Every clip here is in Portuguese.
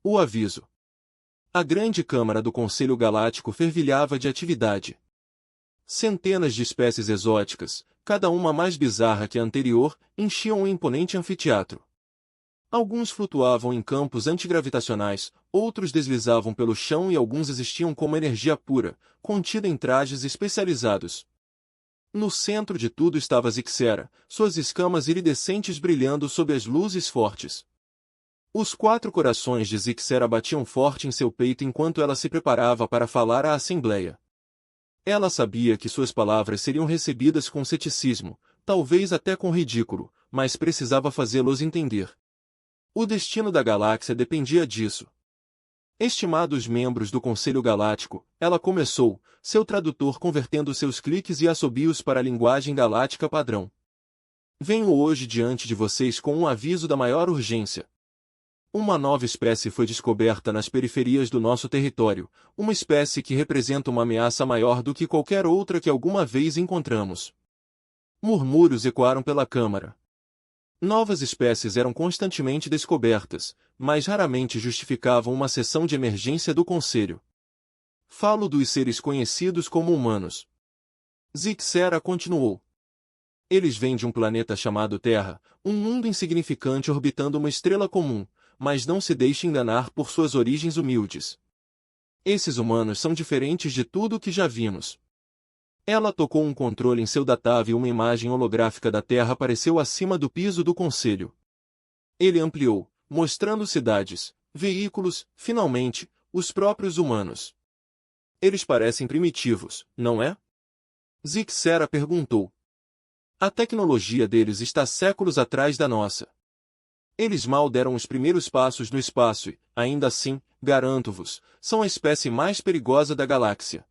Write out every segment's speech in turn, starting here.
O aviso. A grande câmara do Conselho Galáctico fervilhava de atividade. Centenas de espécies exóticas, cada uma mais bizarra que a anterior, enchiam o imponente anfiteatro. Alguns flutuavam em campos antigravitacionais, outros deslizavam pelo chão e alguns existiam como energia pura, contida em trajes especializados. No centro de tudo estava Zixera, suas escamas iridescentes brilhando sob as luzes fortes. Os 4 corações de Zixera batiam forte em seu peito enquanto ela se preparava para falar à Assembleia. Ela sabia que suas palavras seriam recebidas com ceticismo, talvez até com ridículo, mas precisava fazê-los entender. O destino da galáxia dependia disso. Estimados membros do Conselho Galáctico, ela começou, seu tradutor convertendo seus cliques e assobios para a linguagem galáctica padrão. Venho hoje diante de vocês com um aviso da maior urgência. Uma nova espécie foi descoberta nas periferias do nosso território, uma espécie que representa uma ameaça maior do que qualquer outra que alguma vez encontramos. Murmúrios ecoaram pela Câmara. Novas espécies eram constantemente descobertas, mas raramente justificavam uma sessão de emergência do Conselho. Falo dos seres conhecidos como humanos. Zixera continuou. Eles vêm de um planeta chamado Terra, um mundo insignificante orbitando uma estrela comum, mas não se deixe enganar por suas origens humildes. Esses humanos são diferentes de tudo o que já vimos. Ela tocou um controle em seu datável e uma imagem holográfica da Terra apareceu acima do piso do Conselho. Ele ampliou, mostrando cidades, veículos, finalmente, os próprios humanos. Eles parecem primitivos, não é? Zixera perguntou. A tecnologia deles está séculos atrás da nossa. Eles mal deram os primeiros passos no espaço e, ainda assim, garanto-vos, são a espécie mais perigosa da galáxia.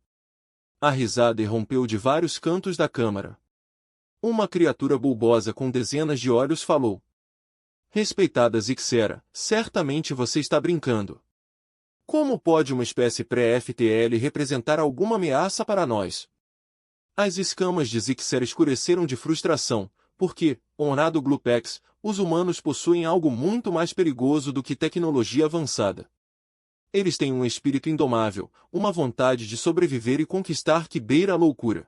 A risada irrompeu de vários cantos da câmara. Uma criatura bulbosa com dezenas de olhos falou. Respeitada Zixera, certamente você está brincando. Como pode uma espécie pré-FTL representar alguma ameaça para nós? As escamas de Zixera escureceram de frustração, porque, honrado Glupex, os humanos possuem algo muito mais perigoso do que tecnologia avançada. Eles têm um espírito indomável, uma vontade de sobreviver e conquistar que beira a loucura.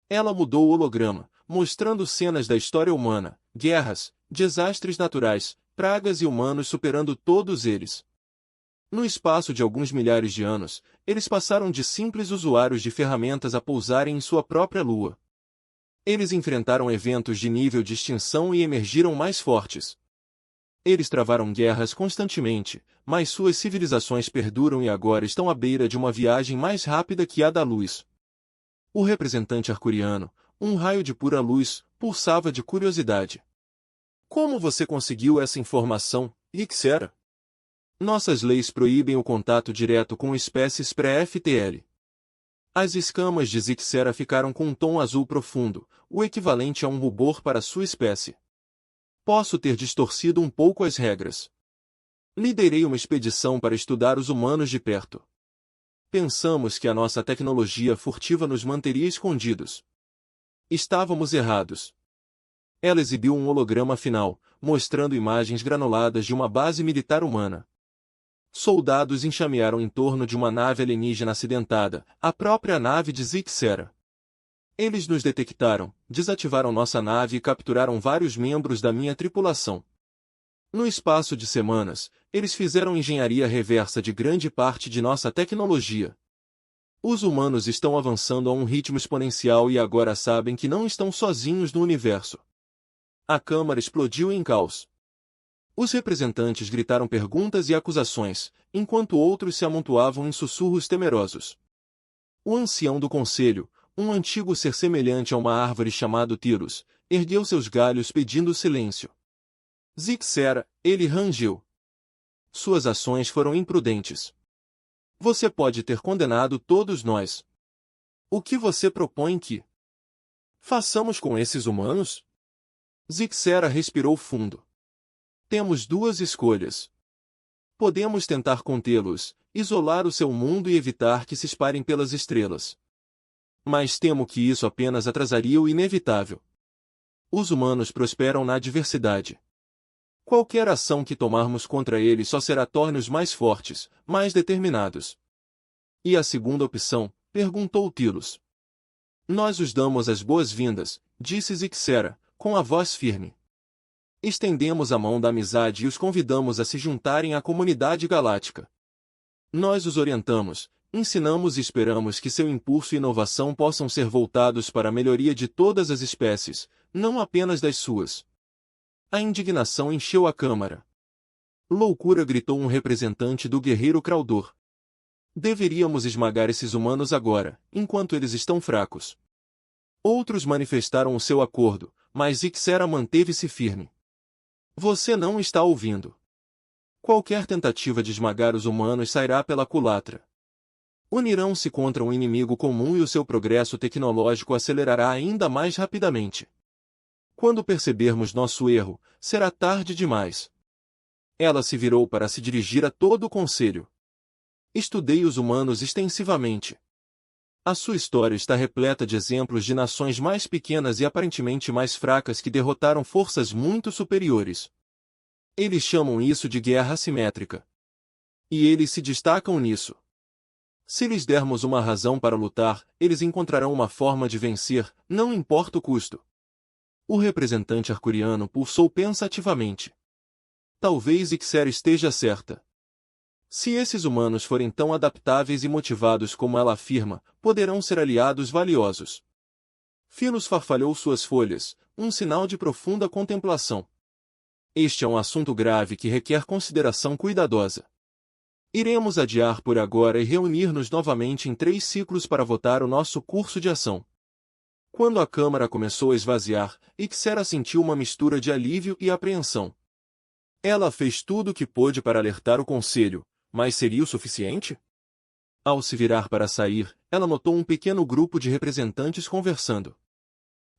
Ela mudou o holograma, mostrando cenas da história humana, guerras, desastres naturais, pragas e humanos superando todos eles. No espaço de alguns milhares de anos, eles passaram de simples usuários de ferramentas a pousarem em sua própria lua. Eles enfrentaram eventos de nível de extinção e emergiram mais fortes. Eles travaram guerras constantemente, mas suas civilizações perduram e agora estão à beira de uma viagem mais rápida que a da luz. O representante arcuriano, um raio de pura luz, pulsava de curiosidade. Como você conseguiu essa informação, Zixera? Nossas leis proíbem o contato direto com espécies pré-FTL. As escamas de Zixera ficaram com um tom azul profundo, o equivalente a um rubor para sua espécie. Posso ter distorcido um pouco as regras. Liderei uma expedição para estudar os humanos de perto. Pensamos que a nossa tecnologia furtiva nos manteria escondidos. Estávamos errados. Ela exibiu um holograma final, mostrando imagens granuladas de uma base militar humana. Soldados enxamearam em torno de uma nave alienígena acidentada, a própria nave de Zixera. Eles nos detectaram, desativaram nossa nave e capturaram vários membros da minha tripulação. No espaço de semanas, eles fizeram engenharia reversa de grande parte de nossa tecnologia. Os humanos estão avançando a um ritmo exponencial e agora sabem que não estão sozinhos no universo. A Câmara explodiu em caos. Os representantes gritaram perguntas e acusações, enquanto outros se amontoavam em sussurros temerosos. O ancião do conselho, um antigo ser semelhante a uma árvore chamado Tiros, ergueu seus galhos pedindo silêncio. Zixera, ele rangiu. Suas ações foram imprudentes. Você pode ter condenado todos nós. O que você propõe que façamos com esses humanos? Zixera respirou fundo. Temos duas escolhas. Podemos tentar contê-los, isolar o seu mundo e evitar que se espalhem pelas estrelas. Mas temo que isso apenas atrasaria o inevitável. Os humanos prosperam na adversidade. Qualquer ação que tomarmos contra ele só será tornar-nos mais fortes, mais determinados. E a segunda opção? Perguntou Tilos. Nós os damos as boas-vindas, disse Zixera, com a voz firme. Estendemos a mão da amizade e os convidamos a se juntarem à comunidade galáctica. Nós os orientamos, ensinamos e esperamos que seu impulso e inovação possam ser voltados para a melhoria de todas as espécies, não apenas das suas. A indignação encheu a Câmara. Loucura, gritou um representante do guerreiro Craldor. Deveríamos esmagar esses humanos agora, enquanto eles estão fracos. Outros manifestaram o seu acordo, mas Zixera manteve-se firme. Você não está ouvindo. Qualquer tentativa de esmagar os humanos sairá pela culatra. Unirão-se contra um inimigo comum e o seu progresso tecnológico acelerará ainda mais rapidamente. Quando percebermos nosso erro, será tarde demais. Ela se virou para se dirigir a todo o conselho. Estudei os humanos extensivamente. A sua história está repleta de exemplos de nações mais pequenas e aparentemente mais fracas que derrotaram forças muito superiores. Eles chamam isso de guerra assimétrica. E eles se destacam nisso. Se lhes dermos uma razão para lutar, eles encontrarão uma forma de vencer, não importa o custo. O representante arcuriano pulsou pensativamente. Talvez Ixera esteja certa. Se esses humanos forem tão adaptáveis e motivados como ela afirma, poderão ser aliados valiosos. Filos farfalhou suas folhas, um sinal de profunda contemplação. Este é um assunto grave que requer consideração cuidadosa. Iremos adiar por agora e reunir-nos novamente em 3 ciclos para votar o nosso curso de ação. Quando a Câmara começou a esvaziar, Ixera sentiu uma mistura de alívio e apreensão. Ela fez tudo o que pôde para alertar o Conselho, mas seria o suficiente? Ao se virar para sair, ela notou um pequeno grupo de representantes conversando.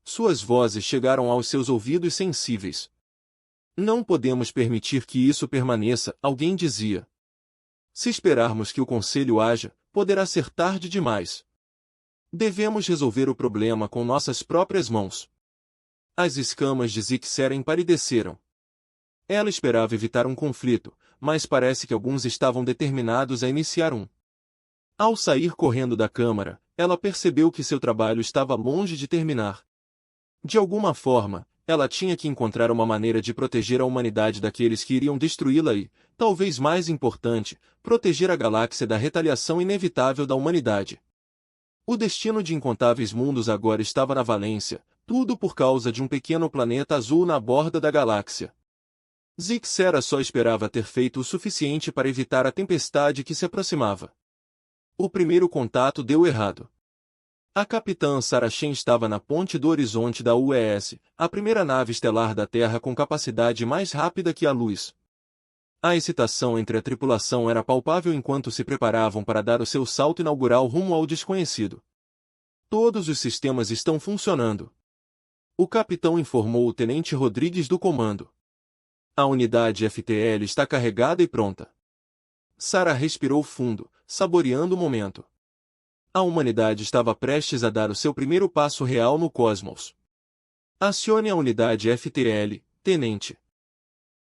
Suas vozes chegaram aos seus ouvidos sensíveis. Não podemos permitir que isso permaneça, alguém dizia. Se esperarmos que o Conselho haja, poderá ser tarde demais. Devemos resolver o problema com nossas próprias mãos. As escamas de Zixera empalideceram. Ela esperava evitar um conflito, mas parece que alguns estavam determinados a iniciar um. Ao sair correndo da Câmara, ela percebeu que seu trabalho estava longe de terminar. De alguma forma, ela tinha que encontrar uma maneira de proteger a humanidade daqueles que iriam destruí-la e, talvez mais importante, proteger a galáxia da retaliação inevitável da humanidade. O destino de incontáveis mundos agora estava na Valência, tudo por causa de um pequeno planeta azul na borda da galáxia. Zixera só esperava ter feito o suficiente para evitar a tempestade que se aproximava. O primeiro contato deu errado. A capitã Sarah Shen estava na ponte do horizonte da UES, a primeira nave estelar da Terra com capacidade mais rápida que a luz. A excitação entre a tripulação era palpável enquanto se preparavam para dar o seu salto inaugural rumo ao desconhecido. Todos os sistemas estão funcionando. O capitão informou o tenente Rodrigues do comando. A unidade FTL está carregada e pronta. Sarah respirou fundo, saboreando o momento. A humanidade estava prestes a dar o seu primeiro passo real no cosmos. Acione a unidade FTL, tenente.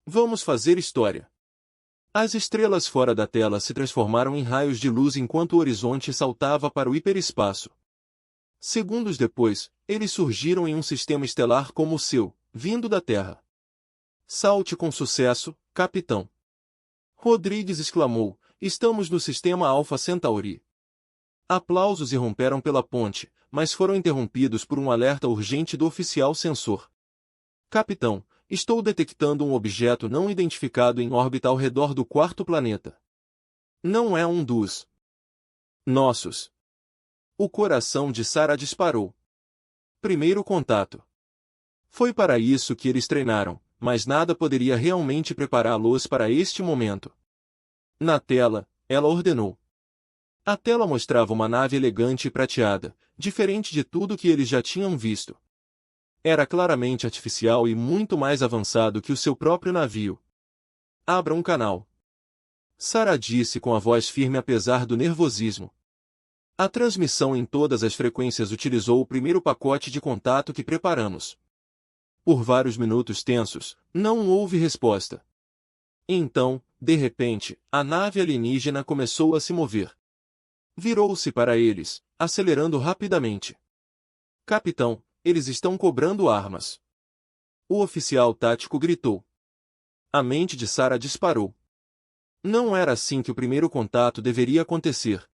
Vamos fazer história. As estrelas fora da tela se transformaram em raios de luz enquanto o horizonte saltava para o hiperespaço. Segundos depois, eles surgiram em um sistema estelar como o seu, vindo da Terra. Salte com sucesso, capitão. Rodrigues exclamou, estamos no sistema Alpha Centauri. Aplausos irromperam pela ponte, mas foram interrompidos por um alerta urgente do oficial sensor. Capitão, estou detectando um objeto não identificado em órbita ao redor do 4º planeta. Não é um dos nossos. O coração de Sarah disparou. Primeiro contato. Foi para isso que eles treinaram, mas nada poderia realmente prepará-los para este momento. Na tela, ela ordenou. A tela mostrava uma nave elegante e prateada, diferente de tudo que eles já tinham visto. Era claramente artificial e muito mais avançado que o seu próprio navio. Abra um canal. Sarah disse com a voz firme apesar do nervosismo. A transmissão em todas as frequências utilizou o primeiro pacote de contato que preparamos. Por vários minutos tensos, não houve resposta. Então, de repente, a nave alienígena começou a se mover. Virou-se para eles, acelerando rapidamente. Capitão, eles estão cobrando armas. O oficial tático gritou. A mente de Sarah disparou. Não era assim que o primeiro contato deveria acontecer.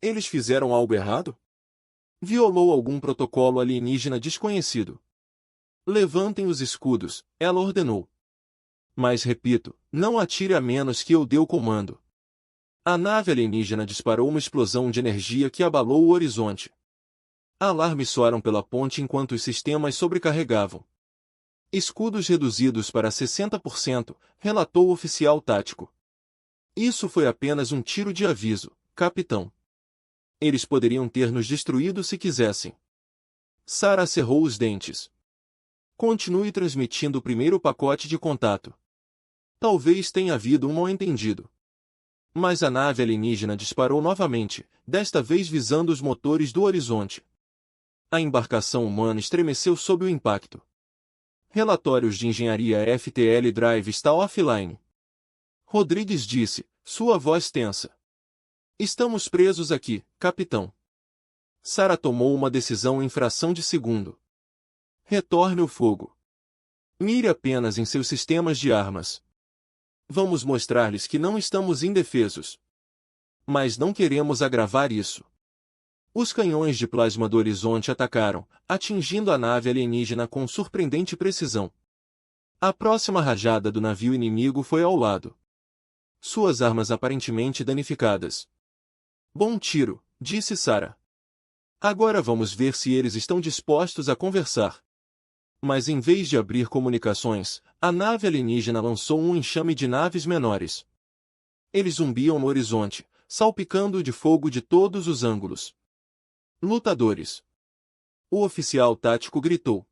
Eles fizeram algo errado? Violou algum protocolo alienígena desconhecido? Levantem os escudos, ela ordenou. Mas repito, não atire a menos que eu dê o comando. A nave alienígena disparou uma explosão de energia que abalou o horizonte. Alarmes soaram pela ponte enquanto os sistemas sobrecarregavam. Escudos reduzidos para 60%, relatou o oficial tático. Isso foi apenas um tiro de aviso, capitão. Eles poderiam ter nos destruído se quisessem. Sarah cerrou os dentes. Continue transmitindo o primeiro pacote de contato. Talvez tenha havido um mal-entendido. Mas a nave alienígena disparou novamente, desta vez visando os motores do horizonte. A embarcação humana estremeceu sob o impacto. Relatórios de engenharia FTL Drive está offline. Rodrigues disse, sua voz tensa. Estamos presos aqui, capitão. Sarah tomou uma decisão em fração de segundo. Retorne o fogo. Mire apenas em seus sistemas de armas. Vamos mostrar-lhes que não estamos indefesos. Mas não queremos agravar isso. Os canhões de plasma do horizonte atacaram, atingindo a nave alienígena com surpreendente precisão. A próxima rajada do navio inimigo foi ao lado. Suas armas aparentemente danificadas. Bom tiro, disse Sarah. Agora vamos ver se eles estão dispostos a conversar. Mas em vez de abrir comunicações, a nave alienígena lançou um enxame de naves menores. Eles zumbiam no horizonte, salpicando de fogo de todos os ângulos. Lutadores. O oficial tático gritou.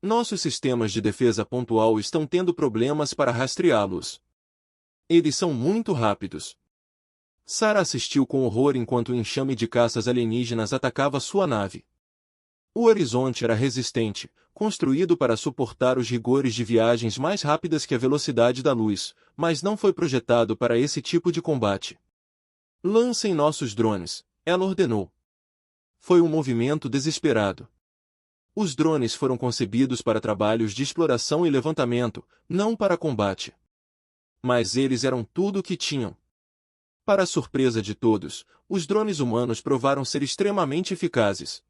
Nossos sistemas de defesa pontual estão tendo problemas para rastreá-los. Eles são muito rápidos. Sarah assistiu com horror enquanto o enxame de caças alienígenas atacava sua nave. O horizonte era resistente, construído para suportar os rigores de viagens mais rápidas que a velocidade da luz, mas não foi projetado para esse tipo de combate. Lancem nossos drones, ela ordenou. Foi um movimento desesperado. Os drones foram concebidos para trabalhos de exploração e levantamento, não para combate. Mas eles eram tudo o que tinham. Para a surpresa de todos, os drones humanos provaram ser extremamente eficazes.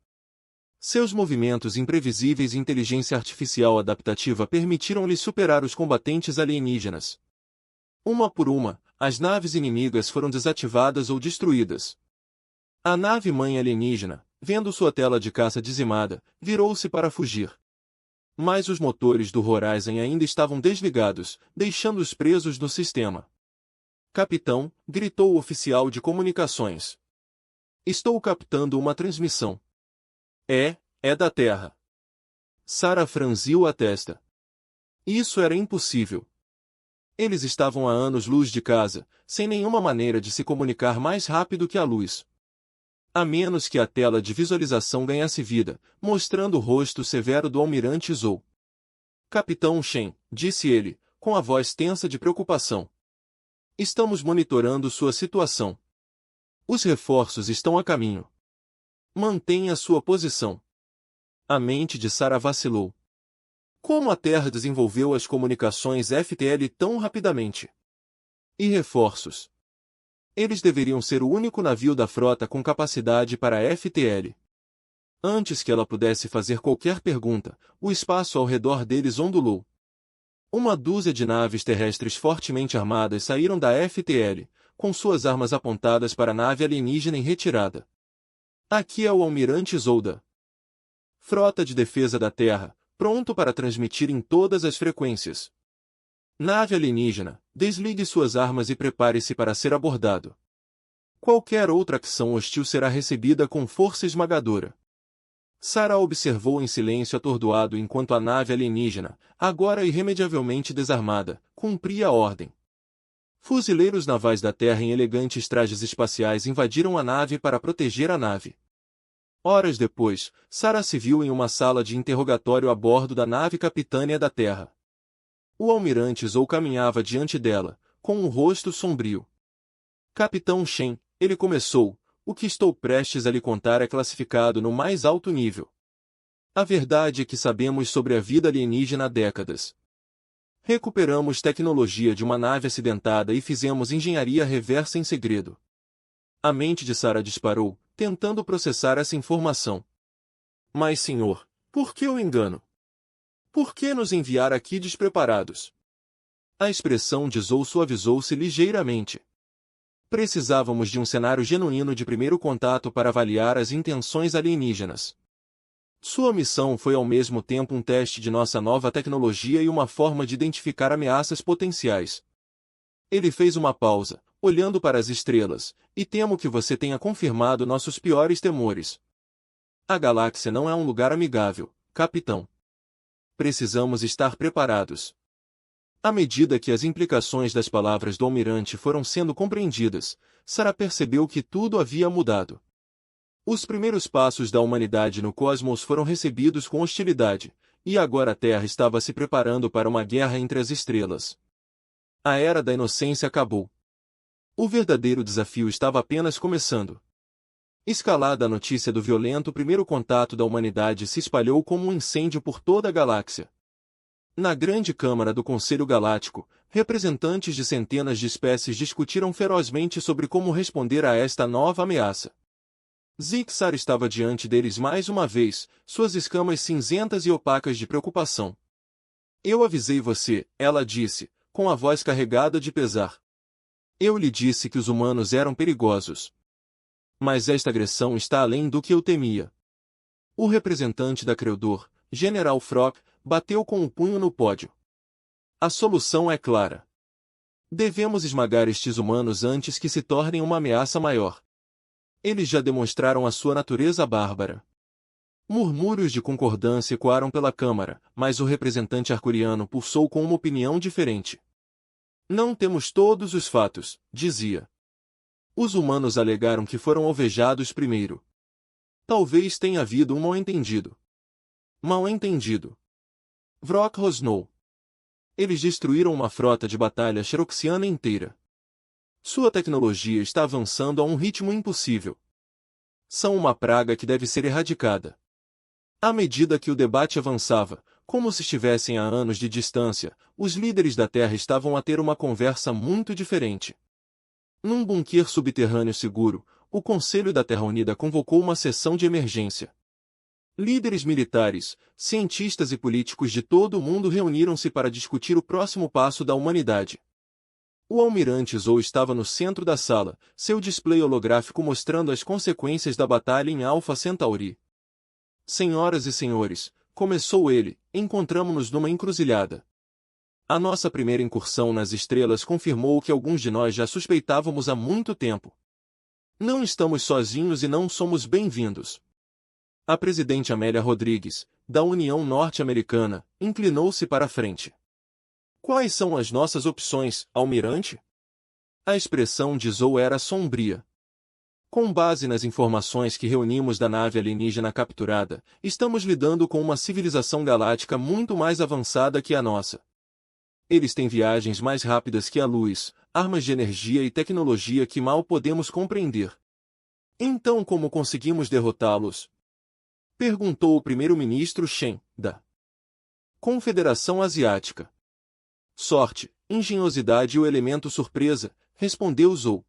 Seus movimentos imprevisíveis e inteligência artificial adaptativa permitiram-lhes superar os combatentes alienígenas. Uma por uma, as naves inimigas foram desativadas ou destruídas. A nave-mãe alienígena, vendo sua tela de caça dizimada, virou-se para fugir. Mas os motores do Horizon ainda estavam desligados, deixando-os presos no sistema. Capitão, gritou o oficial de comunicações. Estou captando uma transmissão. É da Terra. Sarah franziu a testa. Isso era impossível. Eles estavam a anos-luz de casa, sem nenhuma maneira de se comunicar mais rápido que a luz. A menos que a tela de visualização ganhasse vida, mostrando o rosto severo do almirante Zhou. Capitão Shen, disse ele, com a voz tensa de preocupação. Estamos monitorando sua situação. Os reforços estão a caminho. Mantenha sua posição. A mente de Sarah vacilou. Como a Terra desenvolveu as comunicações FTL tão rapidamente? E reforços? Eles deveriam ser o único navio da frota com capacidade para a FTL. Antes que ela pudesse fazer qualquer pergunta, o espaço ao redor deles ondulou. Uma dúzia de naves terrestres fortemente armadas saíram da FTL, com suas armas apontadas para a nave alienígena em retirada. Aqui é o Almirante Zolda. Frota de defesa da Terra, pronto para transmitir em todas as frequências. Nave alienígena, desligue suas armas e prepare-se para ser abordado. Qualquer outra ação hostil será recebida com força esmagadora. Sarah observou em silêncio atordoado enquanto a nave alienígena, agora irremediavelmente desarmada, cumpria a ordem. Fuzileiros navais da Terra em elegantes trajes espaciais invadiram a nave para proteger a nave. Horas depois, Sarah se viu em uma sala de interrogatório a bordo da nave Capitânia da Terra. O almirante Zhou caminhava diante dela, com um rosto sombrio. Capitão Shen, ele começou, o que estou prestes a lhe contar é classificado no mais alto nível. A verdade é que sabemos sobre a vida alienígena há décadas. Recuperamos tecnologia de uma nave acidentada e fizemos engenharia reversa em segredo. A mente de Sarah disparou, tentando processar essa informação. Mas, senhor, por que o engano? Por que nos enviar aqui despreparados? A expressão de Zhou suavizou-se ligeiramente. Precisávamos de um cenário genuíno de primeiro contato para avaliar as intenções alienígenas. Sua missão foi ao mesmo tempo um teste de nossa nova tecnologia e uma forma de identificar ameaças potenciais. Ele fez uma pausa, olhando para as estrelas, e temo que você tenha confirmado nossos piores temores. A galáxia não é um lugar amigável, capitão. Precisamos estar preparados. À medida que as implicações das palavras do almirante foram sendo compreendidas, Sarah percebeu que tudo havia mudado. Os primeiros passos da humanidade no cosmos foram recebidos com hostilidade, e agora a Terra estava se preparando para uma guerra entre as estrelas. A Era da Inocência acabou. O verdadeiro desafio estava apenas começando. Escalada a notícia do violento primeiro contato da humanidade se espalhou como um incêndio por toda a galáxia. Na grande Câmara do Conselho Galáctico, representantes de centenas de espécies discutiram ferozmente sobre como responder a esta nova ameaça. Zixar estava diante deles mais uma vez, suas escamas cinzentas e opacas de preocupação. Eu avisei você, ela disse, com a voz carregada de pesar. Eu lhe disse que os humanos eram perigosos. Mas esta agressão está além do que eu temia. O representante da Creudor, General Frock, bateu com o punho no pódio. A solução é clara. Devemos esmagar estes humanos antes que se tornem uma ameaça maior. Eles já demonstraram a sua natureza bárbara. Murmúrios de concordância ecoaram pela Câmara, mas o representante arcuriano pulsou com uma opinião diferente. Não temos todos os fatos, dizia. Os humanos alegaram que foram alvejados primeiro. Talvez tenha havido um mal-entendido. Mal-entendido. Vrock rosnou. Eles destruíram uma frota de batalha xeroxiana inteira. Sua tecnologia está avançando a um ritmo impossível. São uma praga que deve ser erradicada. À medida que o debate avançava, como se estivessem a anos de distância, os líderes da Terra estavam a ter uma conversa muito diferente. Num bunker subterrâneo seguro, o Conselho da Terra Unida convocou uma sessão de emergência. Líderes militares, cientistas e políticos de todo o mundo reuniram-se para discutir o próximo passo da humanidade. O almirante Zhou estava no centro da sala, seu display holográfico mostrando as consequências da batalha em Alpha Centauri. Senhoras e senhores, começou ele, encontramo-nos numa encruzilhada. A nossa primeira incursão nas estrelas confirmou o que alguns de nós já suspeitávamos há muito tempo. Não estamos sozinhos e não somos bem-vindos. A presidente Amélia Rodrigues, da União Norte-Americana, inclinou-se para a frente. Quais são as nossas opções, almirante? A expressão de Zhou era sombria. Com base nas informações que reunimos da nave alienígena capturada, estamos lidando com uma civilização galáctica muito mais avançada que a nossa. Eles têm viagens mais rápidas que a luz, armas de energia e tecnologia que mal podemos compreender. Então como conseguimos derrotá-los? Perguntou o primeiro-ministro Shen, da Confederação Asiática. Sorte, engenhosidade e o elemento surpresa, respondeu Zhou.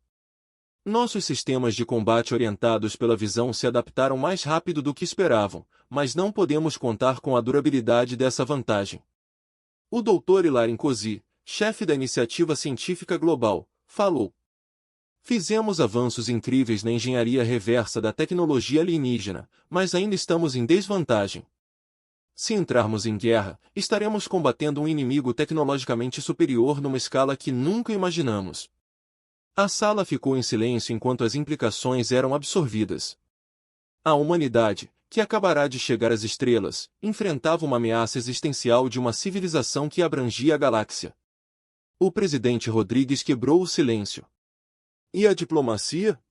Nossos sistemas de combate orientados pela visão se adaptaram mais rápido do que esperavam, mas não podemos contar com a durabilidade dessa vantagem. O Dr. Hilarin Cosi, chefe da Iniciativa Científica Global, falou. Fizemos avanços incríveis na engenharia reversa da tecnologia alienígena, mas ainda estamos em desvantagem. Se entrarmos em guerra, estaremos combatendo um inimigo tecnologicamente superior numa escala que nunca imaginamos. A sala ficou em silêncio enquanto as implicações eram absorvidas. A humanidade, que acabará de chegar às estrelas, enfrentava uma ameaça existencial de uma civilização que abrangia a galáxia. O presidente Rodrigues quebrou o silêncio. E a diplomacia?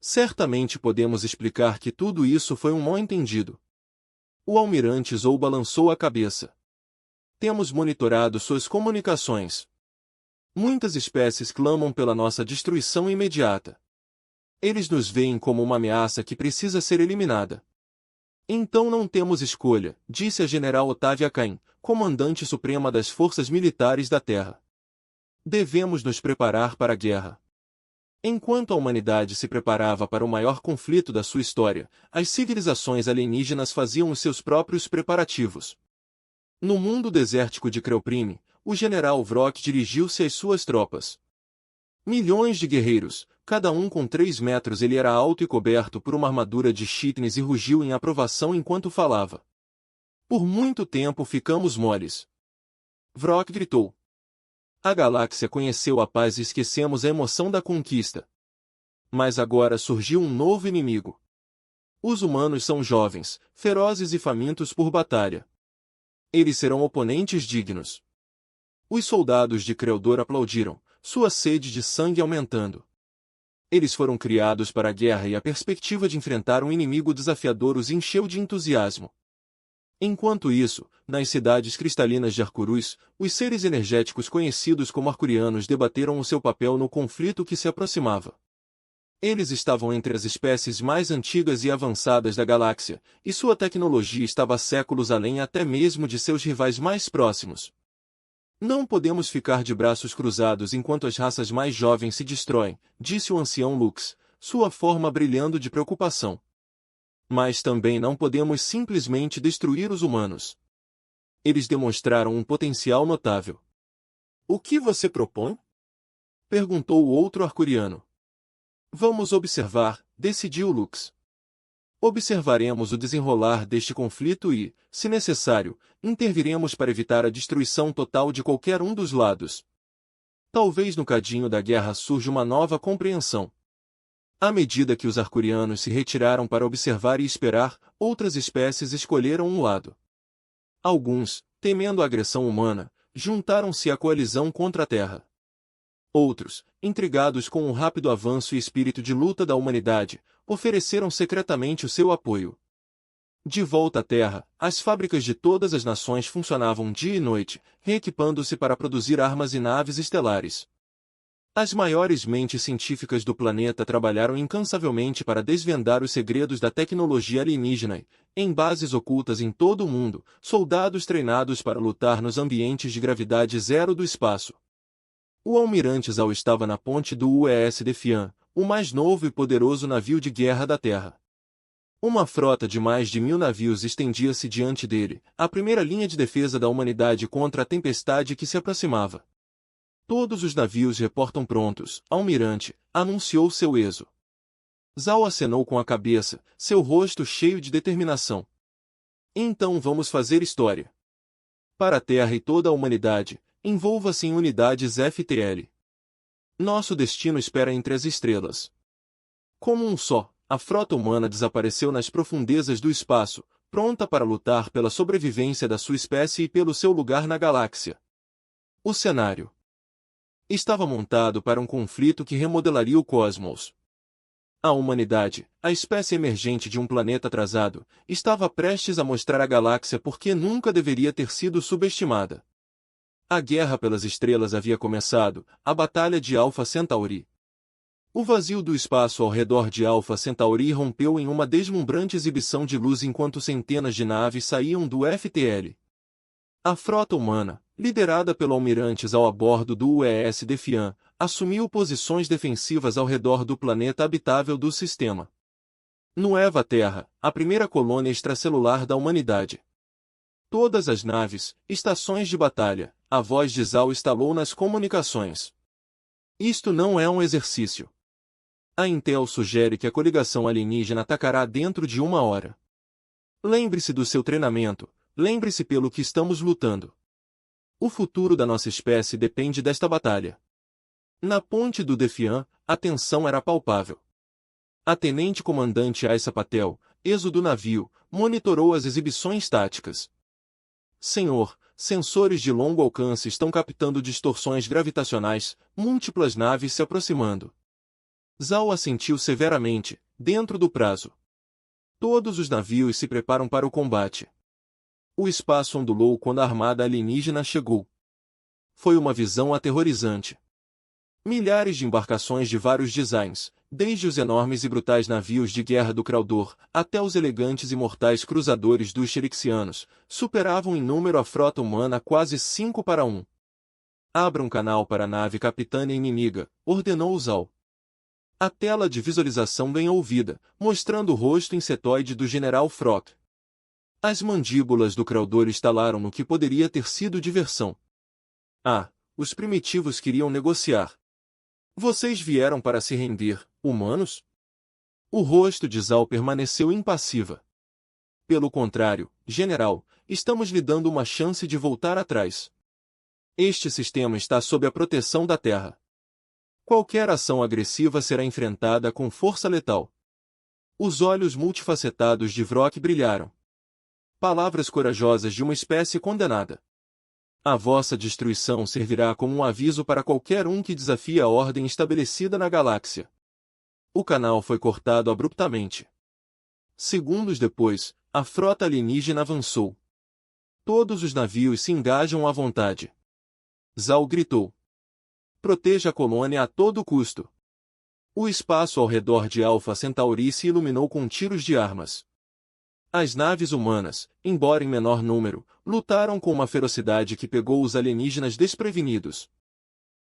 Certamente podemos explicar que tudo isso foi um mal-entendido. O almirante Zou balançou a cabeça. Temos monitorado suas comunicações. Muitas espécies clamam pela nossa destruição imediata. Eles nos veem como uma ameaça que precisa ser eliminada. Então não temos escolha, disse a general Otávia Caim, comandante suprema das forças militares da Terra. Devemos nos preparar para a guerra. Enquanto a humanidade se preparava para o maior conflito da sua história, as civilizações alienígenas faziam os seus próprios preparativos. No mundo desértico de Creoprime, o general Vrock dirigiu-se às suas tropas. Milhões de guerreiros, cada um com 3 metros. Ele era alto e coberto por uma armadura de chitnes e rugiu em aprovação enquanto falava. Por muito tempo ficamos moles. Vrock gritou. A galáxia conheceu a paz e esquecemos a emoção da conquista. Mas agora surgiu um novo inimigo. Os humanos são jovens, ferozes e famintos por batalha. Eles serão oponentes dignos. Os soldados de Creodor aplaudiram, sua sede de sangue aumentando. Eles foram criados para a guerra e a perspectiva de enfrentar um inimigo desafiador os encheu de entusiasmo. Enquanto isso, nas cidades cristalinas de Arcurus, os seres energéticos conhecidos como arcurianos debateram o seu papel no conflito que se aproximava. Eles estavam entre as espécies mais antigas e avançadas da galáxia, e sua tecnologia estava séculos além até mesmo de seus rivais mais próximos. Não podemos ficar de braços cruzados enquanto as raças mais jovens se destroem, disse o ancião Lux, sua forma brilhando de preocupação. Mas também não podemos simplesmente destruir os humanos. Eles demonstraram um potencial notável. O que você propõe? Perguntou o outro arcuriano. Vamos observar, decidiu Lux. Observaremos o desenrolar deste conflito e, se necessário, interviremos para evitar a destruição total de qualquer um dos lados. Talvez no cadinho da guerra surja uma nova compreensão. À medida que os arcurianos se retiraram para observar e esperar, outras espécies escolheram um lado. Alguns, temendo a agressão humana, juntaram-se à coalizão contra a Terra. Outros, intrigados com o rápido avanço e espírito de luta da humanidade, ofereceram secretamente o seu apoio. De volta à Terra, as fábricas de todas as nações funcionavam dia e noite, reequipando-se para produzir armas e naves estelares. As maiores mentes científicas do planeta trabalharam incansavelmente para desvendar os segredos da tecnologia alienígena e, em bases ocultas em todo o mundo, soldados treinados para lutar nos ambientes de gravidade zero do espaço. O almirante Zou estava na ponte do UES Defiant, o mais novo e poderoso navio de guerra da Terra. Uma frota de mais de 1000 navios estendia-se diante dele, a primeira linha de defesa da humanidade contra a tempestade que se aproximava. Todos os navios reportam prontos, almirante, anunciou seu exo. Zou acenou com a cabeça, seu rosto cheio de determinação. Então vamos fazer história. Para a Terra e toda a humanidade, envolva-se em unidades FTL. Nosso destino espera entre as estrelas. Como um só, a frota humana desapareceu nas profundezas do espaço, pronta para lutar pela sobrevivência da sua espécie e pelo seu lugar na galáxia. O cenário estava montado para um conflito que remodelaria o cosmos. A humanidade, a espécie emergente de um planeta atrasado, estava prestes a mostrar à galáxia por que nunca deveria ter sido subestimada. A guerra pelas estrelas havia começado, a batalha de Alpha Centauri. O vazio do espaço ao redor de Alpha Centauri rompeu em uma deslumbrante exibição de luz enquanto centenas de naves saíam do FTL. A frota humana, liderada pelo almirante Zou a bordo do UES Defiant, assumiu posições defensivas ao redor do planeta habitável do sistema. Nueva Terra, a primeira colônia extracelular da humanidade. Todas as naves, estações de batalha, a voz de Zou estalou nas comunicações. Isto não é um exercício. A Intel sugere que a coligação alienígena atacará dentro de 1 hora. Lembre-se do seu treinamento, lembre-se pelo que estamos lutando. O futuro da nossa espécie depende desta batalha. Na ponte do Defiant, a tensão era palpável. A tenente-comandante Aissa Patel, exo do navio, monitorou as exibições táticas. Senhor, sensores de longo alcance estão captando distorções gravitacionais, múltiplas naves se aproximando. Zhao assentiu severamente, dentro do prazo. Todos os navios se preparam para o combate. O espaço ondulou quando a armada alienígena chegou. Foi uma visão aterrorizante. Milhares de embarcações de vários designs, desde os enormes e brutais navios de guerra do Craldor, até os elegantes e mortais cruzadores dos Xerixianos, superavam em número a frota humana quase 5-1. Abra um canal para a nave capitânia inimiga, ordenou Zhao. A tela de visualização ganhou vida, mostrando o rosto insetoide do General Frog. As mandíbulas do Craldor estalaram no que poderia ter sido diversão. Ah, os primitivos queriam negociar. Vocês vieram para se render, humanos? O rosto de Zhao permaneceu impassiva. Pelo contrário, general, estamos lhe dando uma chance de voltar atrás. Este sistema está sob a proteção da Terra. Qualquer ação agressiva será enfrentada com força letal. Os olhos multifacetados de Vrock brilharam. Palavras corajosas de uma espécie condenada. A vossa destruição servirá como um aviso para qualquer um que desafie a ordem estabelecida na galáxia. O canal foi cortado abruptamente. Segundos depois, a frota alienígena avançou. Todos os navios se engajam à vontade. Zhao gritou. Proteja a colônia a todo custo. O espaço ao redor de Alpha Centauri se iluminou com tiros de armas. As naves humanas, embora em menor número, lutaram com uma ferocidade que pegou os alienígenas desprevenidos.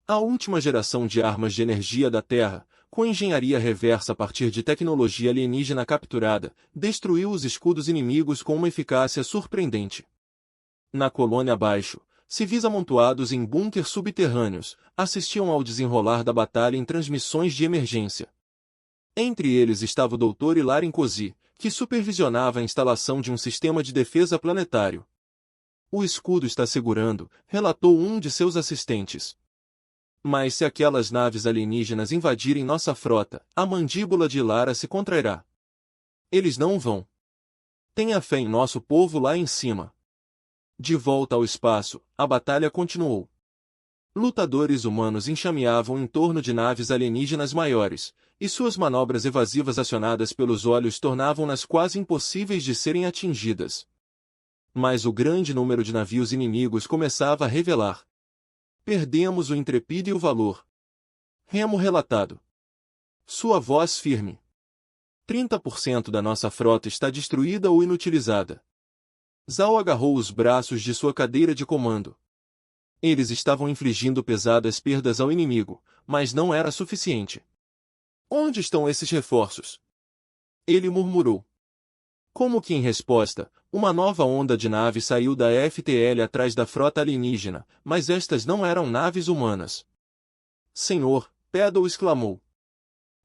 A última geração de armas de energia da Terra, com engenharia reversa a partir de tecnologia alienígena capturada, destruiu os escudos inimigos com uma eficácia surpreendente. Na colônia abaixo, civis amontoados em bunkers subterrâneos, assistiam ao desenrolar da batalha em transmissões de emergência. Entre eles estava o Dr. Hilarin Cosi, que supervisionava a instalação de um sistema de defesa planetário. O escudo está segurando, relatou um de seus assistentes. Mas se aquelas naves alienígenas invadirem nossa frota, a mandíbula de Lara se contrairá. Eles não vão. Tenha fé em nosso povo lá em cima. De volta ao espaço, a batalha continuou. Lutadores humanos enxameavam em torno de naves alienígenas maiores, e suas manobras evasivas acionadas pelos olhos tornavam-nas quase impossíveis de serem atingidas. Mas o grande número de navios inimigos começava a revelar. Perdemos o intrepido e o valor. Remo relatado. Sua voz firme. 30% da nossa frota está destruída ou inutilizada. Zhao agarrou os braços de sua cadeira de comando. Eles estavam infligindo pesadas perdas ao inimigo, mas não era suficiente. Onde estão esses reforços? Ele murmurou. Como que em resposta, uma nova onda de naves saiu da FTL atrás da frota alienígena, mas estas não eram naves humanas. Senhor, Peddle exclamou.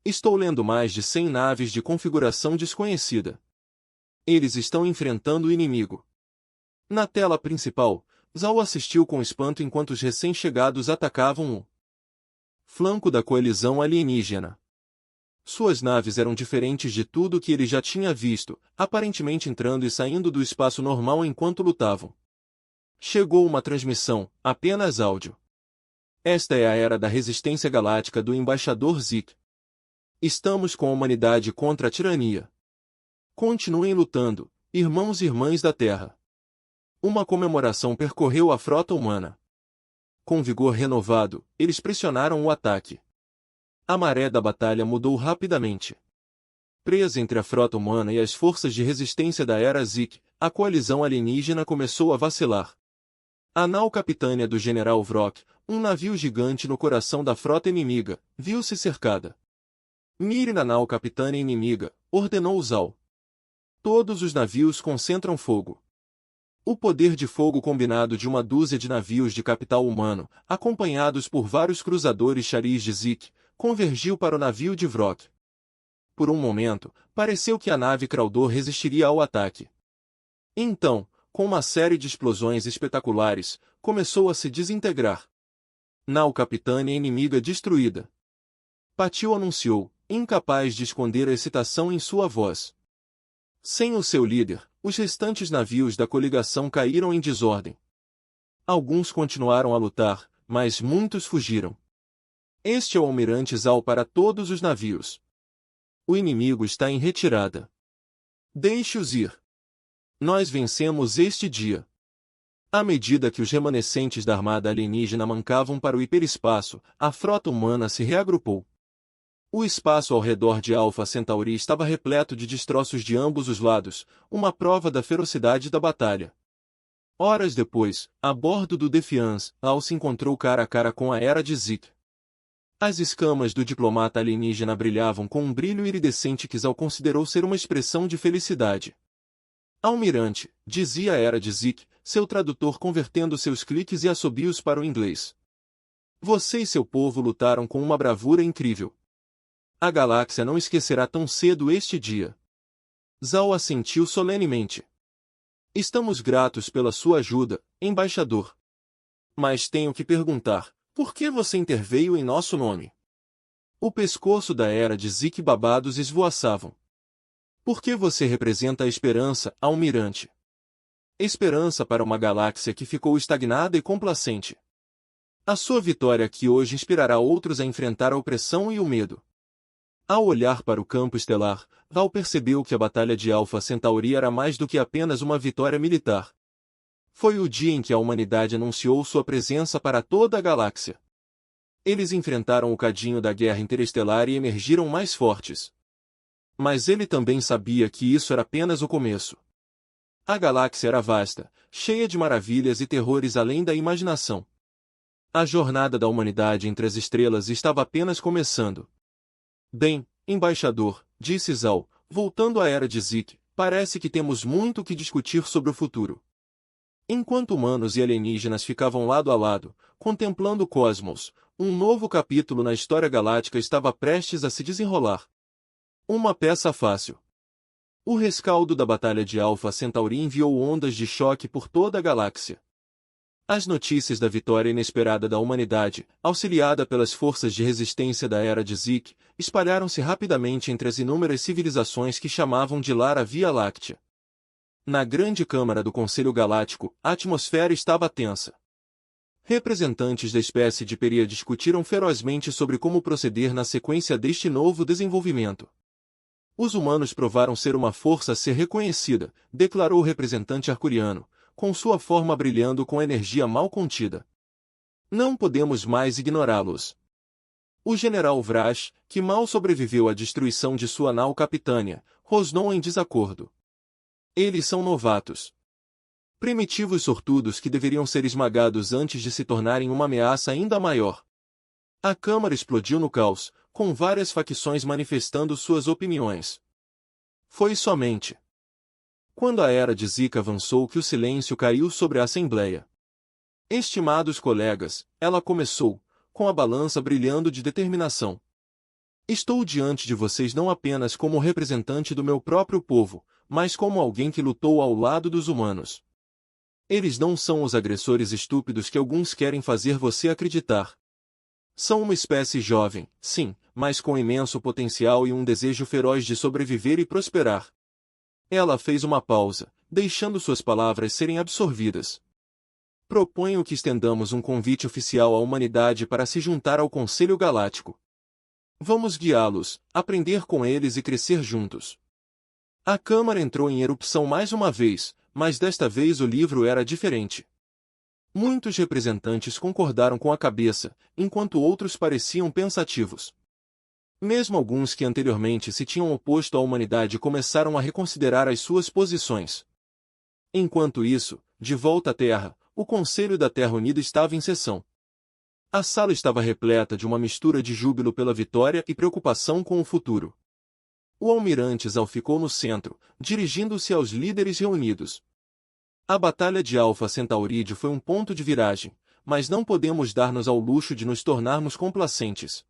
Estou lendo mais de 100 naves de configuração desconhecida. Eles estão enfrentando o inimigo. Na tela principal, Zhao assistiu com espanto enquanto os recém-chegados atacavam o flanco da coalizão alienígena. Suas naves eram diferentes de tudo que ele já tinha visto, aparentemente entrando e saindo do espaço normal enquanto lutavam. Chegou uma transmissão, apenas áudio. Esta é a era da resistência galáctica do embaixador Zik. Estamos com a humanidade contra a tirania. Continuem lutando, irmãos e irmãs da Terra. Uma comemoração percorreu a frota humana. Com vigor renovado, eles pressionaram o ataque. A maré da batalha mudou rapidamente. Presa entre a frota humana e as forças de resistência da Era Zik, a coalizão alienígena começou a vacilar. A nau capitânia do General Vrock, um navio gigante no coração da frota inimiga, viu-se cercada. Mire na nau capitânia inimiga, ordenou Zhao. Todos os navios concentram fogo. O poder de fogo combinado de uma dúzia de navios de capital humano, acompanhados por vários cruzadores charis de Zik, convergiu para o navio de Vrock. Por um momento, pareceu que a nave Craldor resistiria ao ataque. Então, com uma série de explosões espetaculares, começou a se desintegrar. Nau capitânia inimiga destruída. Patil anunciou, incapaz de esconder a excitação em sua voz. Sem o seu líder, os restantes navios da coligação caíram em desordem. Alguns continuaram a lutar, mas muitos fugiram. Este é o almirante Zal para todos os navios. O inimigo está em retirada. Deixe-os ir. Nós vencemos este dia. À medida que os remanescentes da armada alienígena mancavam para o hiperespaço, a frota humana se reagrupou. O espaço ao redor de Alpha Centauri estava repleto de destroços de ambos os lados, uma prova da ferocidade da batalha. Horas depois, a bordo do Defiance, Al se encontrou cara a cara com a Era de Zik. As escamas do diplomata alienígena brilhavam com um brilho iridescente que Zal considerou ser uma expressão de felicidade. Almirante, dizia a Era de Zik, seu tradutor convertendo seus cliques e assobios para o inglês. Você e seu povo lutaram com uma bravura incrível. A galáxia não esquecerá tão cedo este dia. Zal assentiu solenemente. Estamos gratos pela sua ajuda, embaixador. Mas tenho que perguntar, por que você interveio em nosso nome? O pescoço da Era de Zik babados esvoaçavam. Por que você representa a esperança, almirante? Esperança para uma galáxia que ficou estagnada e complacente. A sua vitória aqui hoje inspirará outros a enfrentar a opressão e o medo. Ao olhar para o campo estelar, Val percebeu que a Batalha de Alpha Centauri era mais do que apenas uma vitória militar. Foi o dia em que a humanidade anunciou sua presença para toda a galáxia. Eles enfrentaram o cadinho da guerra interestelar e emergiram mais fortes. Mas ele também sabia que isso era apenas o começo. A galáxia era vasta, cheia de maravilhas e terrores além da imaginação. A jornada da humanidade entre as estrelas estava apenas começando. Bem, embaixador, disse Zal, voltando à Era de Zik, parece que temos muito que discutir sobre o futuro. Enquanto humanos e alienígenas ficavam lado a lado, contemplando o cosmos, um novo capítulo na história galáctica estava prestes a se desenrolar. Uma peça fácil. O rescaldo da Batalha de Alpha Centauri enviou ondas de choque por toda a galáxia. As notícias da vitória inesperada da humanidade, auxiliada pelas forças de resistência da Era de Zik, espalharam-se rapidamente entre as inúmeras civilizações que chamavam de lar a Via Láctea. Na grande câmara do Conselho Galáctico, a atmosfera estava tensa. Representantes da espécie de Peria discutiram ferozmente sobre como proceder na sequência deste novo desenvolvimento. Os humanos provaram ser uma força a ser reconhecida, declarou o representante arcuriano, com sua forma brilhando com energia mal contida. Não podemos mais ignorá-los. O general Vrash, que mal sobreviveu à destruição de sua nau capitânia, rosnou em desacordo. Eles são novatos. Primitivos sortudos que deveriam ser esmagados antes de se tornarem uma ameaça ainda maior. A Câmara explodiu no caos, com várias facções manifestando suas opiniões. Foi somente quando a Era de Zik avançou que o silêncio caiu sobre a Assembleia. Estimados colegas, ela começou, com a balança brilhando de determinação. Estou diante de vocês não apenas como representante do meu próprio povo, mas como alguém que lutou ao lado dos humanos. Eles não são os agressores estúpidos que alguns querem fazer você acreditar. São uma espécie jovem, sim, mas com imenso potencial e um desejo feroz de sobreviver e prosperar. Ela fez uma pausa, deixando suas palavras serem absorvidas. Proponho que estendamos um convite oficial à humanidade para se juntar ao Conselho Galáctico. Vamos guiá-los, aprender com eles e crescer juntos. A Câmara entrou em erupção mais uma vez, mas desta vez o livro era diferente. Muitos representantes concordaram com a cabeça, enquanto outros pareciam pensativos. Mesmo alguns que anteriormente se tinham oposto à humanidade começaram a reconsiderar as suas posições. Enquanto isso, de volta à Terra, o Conselho da Terra Unida estava em sessão. A sala estava repleta de uma mistura de júbilo pela vitória e preocupação com o futuro. O almirante Zal ficou no centro, dirigindo-se aos líderes reunidos. A Batalha de Alpha Centauri foi um ponto de viragem, mas não podemos dar-nos ao luxo de nos tornarmos complacentes.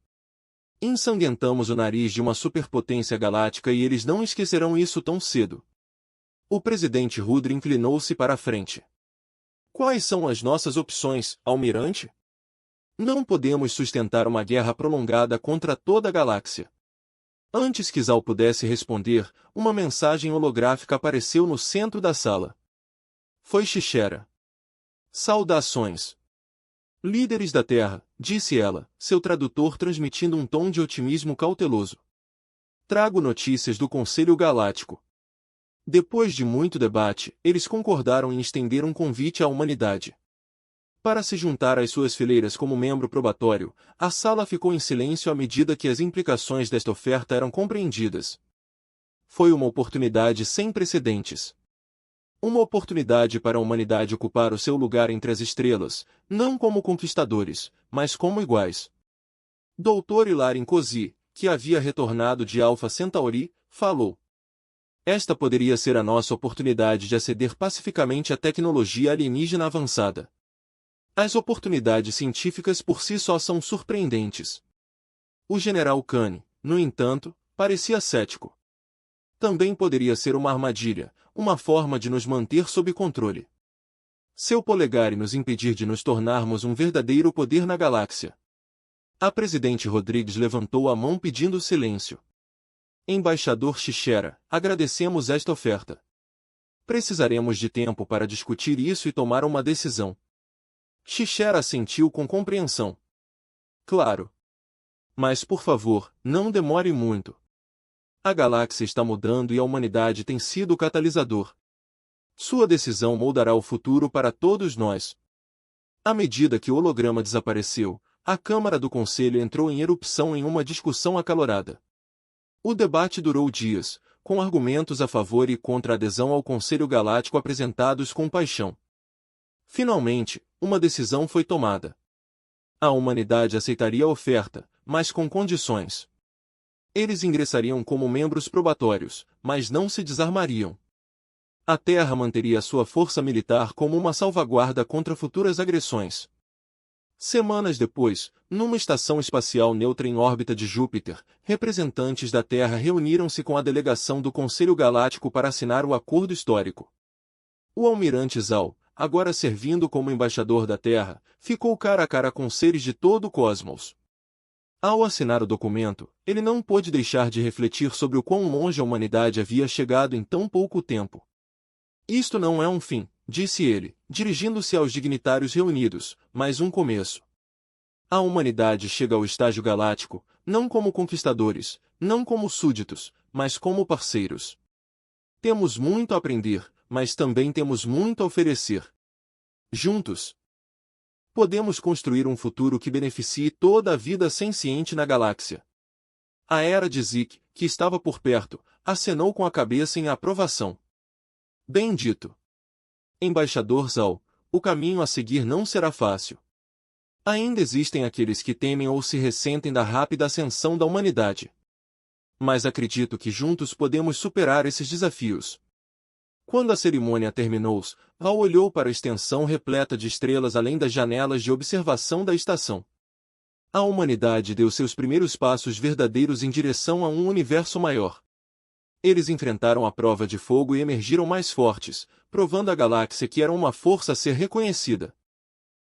Ensanguentamos o nariz de uma superpotência galáctica e eles não esquecerão isso tão cedo. O presidente Rudra inclinou-se para a frente. Quais são as nossas opções, almirante? Não podemos sustentar uma guerra prolongada contra toda a galáxia. Antes que Zal pudesse responder, uma mensagem holográfica apareceu no centro da sala. Foi Xixera. Saudações. Líderes da Terra, disse ela, seu tradutor transmitindo um tom de otimismo cauteloso. Trago notícias do Conselho Galáctico. Depois de muito debate, eles concordaram em estender um convite à humanidade. Para se juntar às suas fileiras como membro probatório, a sala ficou em silêncio à medida que as implicações desta oferta eram compreendidas. Foi uma oportunidade sem precedentes. Uma oportunidade para a humanidade ocupar o seu lugar entre as estrelas, não como conquistadores, mas como iguais. Dr. Hilarin Cosi, que havia retornado de Alpha Centauri, falou. Esta poderia ser a nossa oportunidade de aceder pacificamente à tecnologia alienígena avançada. As oportunidades científicas por si só são surpreendentes. O general Kane, no entanto, parecia cético. Também poderia ser uma armadilha, uma forma de nos manter sob controle. Seu polegar e nos impedir de nos tornarmos um verdadeiro poder na galáxia. A presidente Rodrigues levantou a mão pedindo silêncio. Embaixador Xichera, agradecemos esta oferta. Precisaremos de tempo para discutir isso e tomar uma decisão. Xichera assentiu com compreensão. Claro. Mas por favor, não demore muito. A galáxia está mudando e a humanidade tem sido o catalisador. Sua decisão moldará o futuro para todos nós. À medida que o holograma desapareceu, a Câmara do Conselho entrou em erupção em uma discussão acalorada. O debate durou dias, com argumentos a favor e contra a adesão ao Conselho Galáctico apresentados com paixão. Finalmente, uma decisão foi tomada. A humanidade aceitaria a oferta, mas com condições. Eles ingressariam como membros probatórios, mas não se desarmariam. A Terra manteria sua força militar como uma salvaguarda contra futuras agressões. Semanas depois, numa estação espacial neutra em órbita de Júpiter, representantes da Terra reuniram-se com a delegação do Conselho Galáctico para assinar o acordo histórico. O almirante Zal, agora servindo como embaixador da Terra, ficou cara a cara com seres de todo o cosmos. Ao assinar o documento, ele não pôde deixar de refletir sobre o quão longe a humanidade havia chegado em tão pouco tempo. Isto não é um fim, disse ele, dirigindo-se aos dignitários reunidos, mas um começo. A humanidade chega ao estágio galáctico, não como conquistadores, não como súditos, mas como parceiros. Temos muito a aprender, mas também temos muito a oferecer. Juntos, podemos construir um futuro que beneficie toda a vida senciente na galáxia. A era de Zik, que estava por perto, acenou com a cabeça em aprovação. Bem dito. Embaixador Zal, o caminho a seguir não será fácil. Ainda existem aqueles que temem ou se ressentem da rápida ascensão da humanidade. Mas acredito que juntos podemos superar esses desafios. Quando a cerimônia terminou, Zal olhou para a extensão repleta de estrelas além das janelas de observação da estação. A humanidade deu seus primeiros passos verdadeiros em direção a um universo maior. Eles enfrentaram a prova de fogo e emergiram mais fortes, provando à galáxia que era uma força a ser reconhecida.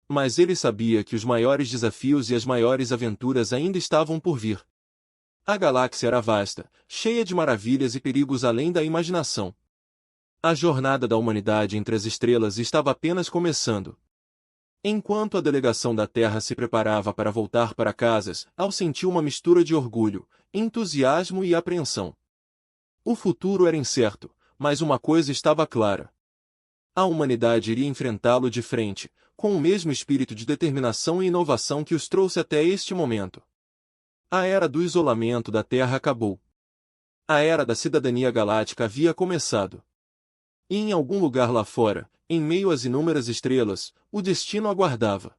Mas ele sabia que os maiores desafios e as maiores aventuras ainda estavam por vir. A galáxia era vasta, cheia de maravilhas e perigos além da imaginação. A jornada da humanidade entre as estrelas estava apenas começando. Enquanto a delegação da Terra se preparava para voltar para casas, Al sentiu uma mistura de orgulho, entusiasmo e apreensão. O futuro era incerto, mas uma coisa estava clara. A humanidade iria enfrentá-lo de frente, com o mesmo espírito de determinação e inovação que os trouxe até este momento. A era do isolamento da Terra acabou. A era da cidadania galáctica havia começado. E em algum lugar lá fora, em meio às inúmeras estrelas, o destino aguardava.